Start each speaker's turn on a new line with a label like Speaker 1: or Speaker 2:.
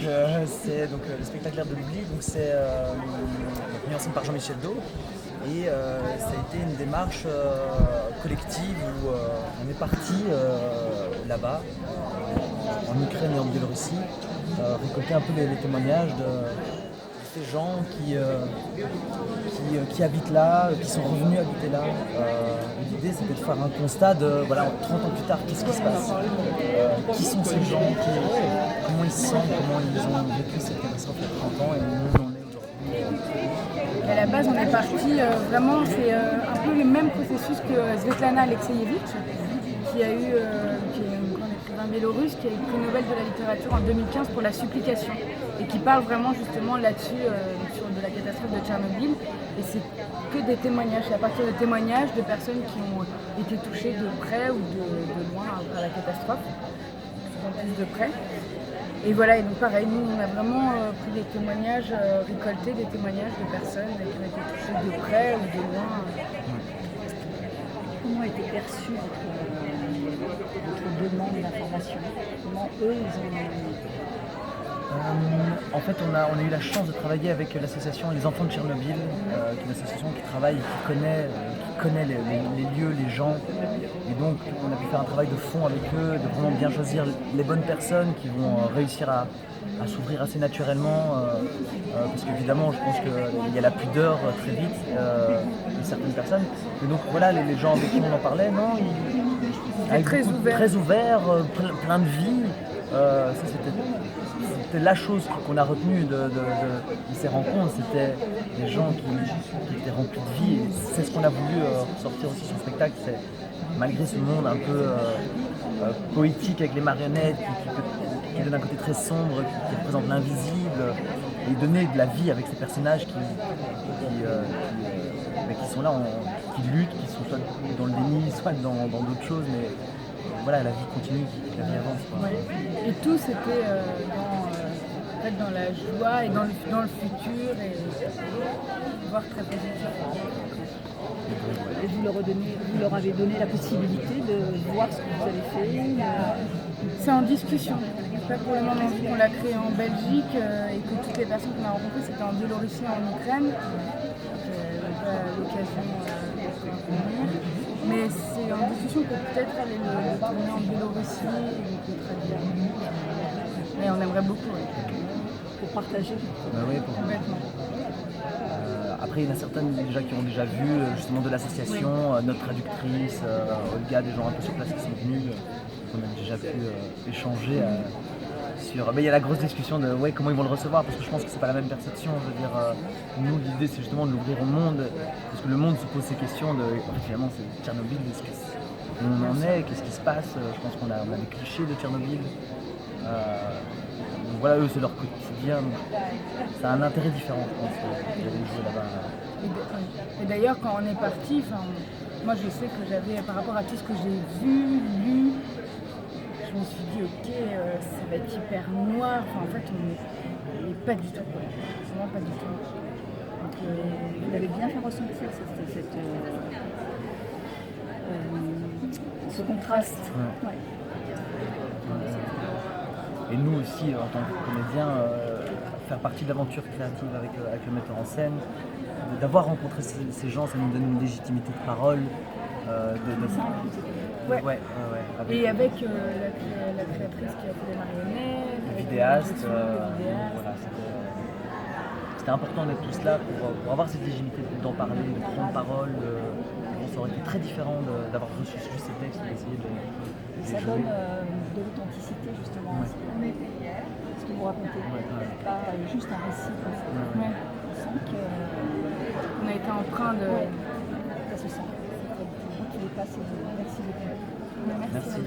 Speaker 1: Euh, c'est le spectacle L'Air de l'oubli, donc c'est mis en scène par Jean-Michel Do et ça a été une démarche collective où on est parti là-bas en Ukraine et en Biélorussie récolter un peu les témoignages de ces gens qui habitent là, qui sont revenus habiter là. L'idée c'était de faire un constat de, voilà, 30 ans plus tard, qu'est-ce qui se passe, qui sont ces gens, comment ils se sentent, comment ils ont vécu cette catastrophe il y a 30 ans et où on en est aujourd'hui.
Speaker 2: À la base, on est parti vraiment, c'est un peu le même processus que Svetlana Alexievitch, qui est une grande écrivain biélorusse, qui a eu le prix Nobel de la littérature en 2015 pour La Supplication, et qui parle vraiment justement là-dessus, sur de la catastrophe de Tchernobyl. Et c'est que des témoignages, c'est à partir de témoignages de personnes qui ont été touchées de près ou de loin par la catastrophe, souvent plus de près. Et voilà, et donc pareil, nous on a vraiment pris des témoignages, récolté des témoignages de personnes qui ont été touchées de près ou de loin.
Speaker 3: Comment a été perçue votre demande d'information? Comment eux, ils ont...
Speaker 1: En fait, on a eu la chance de travailler avec l'association Les Enfants de Tchernobyl, qui est une association qui travaille, qui connaît les lieux, les gens. Et donc, on a pu faire un travail de fond avec eux, de vraiment bien choisir les bonnes personnes qui vont réussir à s'ouvrir assez naturellement. Parce qu'évidemment, je pense qu'il y a la pudeur très vite de certaines personnes. Et donc, voilà, les gens avec qui on en parlait, non,
Speaker 2: Ils étaient
Speaker 1: très ouverts, plein de vie. Ça, c'était la chose qu'on a retenue de ces rencontres, c'était des gens qui étaient remplis de vie, et c'est ce qu'on a voulu sortir aussi sur le spectacle. C'est, malgré ce monde un peu poétique avec les marionnettes qui donne un côté très sombre, qui représente l'invisible, et donner de la vie avec ces personnages qui sont là, qui luttent, qui sont soit dans le déni, soit dans d'autres choses, mais voilà, la vie continue, la vie avance, quoi.
Speaker 2: Ouais. Et tout c'était dans la joie et dans le futur, et voir très positif.
Speaker 3: Et vous leur avez donné la possibilité de voir ce que vous avez fait.
Speaker 2: C'est en discussion. Pas pour le moment, vu qu'on l'a créé en Belgique et que toutes les personnes qu'on a rencontrées c'était en Biélorussie et en Ukraine. J'ai pas l'occasion de venir. Mais c'est en discussion pour peut-être aller le tourner en Biélorussie et le traduire. Mais on aimerait beaucoup. Ouais.
Speaker 3: Pour partager.
Speaker 1: Oui,
Speaker 2: Complètement.
Speaker 1: Après, il y en a certaines déjà qui ont déjà vu justement de l'association, notre traductrice, Olga, des gens un peu sur place qui sont venus, qu'on a déjà pu échanger sur. Mais il y a la grosse discussion de comment ils vont le recevoir, parce que je pense que c'est pas la même perception. Je veux dire, nous, l'idée c'est justement de l'ouvrir au monde, parce que le monde se pose ces questions de. En fait, finalement, c'est Tchernobyl, où on en est, qu'est-ce qui se passe. Je pense qu'on a des clichés de Tchernobyl. Donc voilà, eux, c'est leur quotidien. Donc ça a un intérêt différent, je pense, d'aller jouer là-bas.
Speaker 2: Et d'ailleurs, quand on est parti, moi je sais que j'avais, par rapport à tout ce que j'ai vu, lu, je me suis dit, ok, ça va être hyper noir. En fait, on n'est pas du tout. Vraiment pas du tout.
Speaker 3: Donc, vous l'avez bien fait ressentir, ce contraste.
Speaker 1: Ouais.
Speaker 3: Ouais.
Speaker 1: Et nous aussi, en tant que comédiens, faire partie de l'aventure créative avec le metteur en scène, d'avoir rencontré ces gens, ça nous donne une légitimité de parole.
Speaker 2: Ouais.
Speaker 1: Avec,
Speaker 2: et avec la créatrice qui a fait les marionnettes,
Speaker 1: le
Speaker 2: avec
Speaker 1: vidéaste,
Speaker 2: le vidéaste.
Speaker 1: voilà, c'était important d'être tous là pour avoir cette légitimité d'en parler, de prendre parole. Ça aurait été très différent d'avoir reçu juste ces textes et d'essayer de
Speaker 3: Ça donne de l'authenticité justement à ce que vous racontez. Pas juste un récit comme ça.
Speaker 2: Ouais.
Speaker 3: On sent
Speaker 2: On a été empreint de.
Speaker 3: ça se sent. Donc il est passé. Merci beaucoup.
Speaker 2: Merci.
Speaker 1: Merci.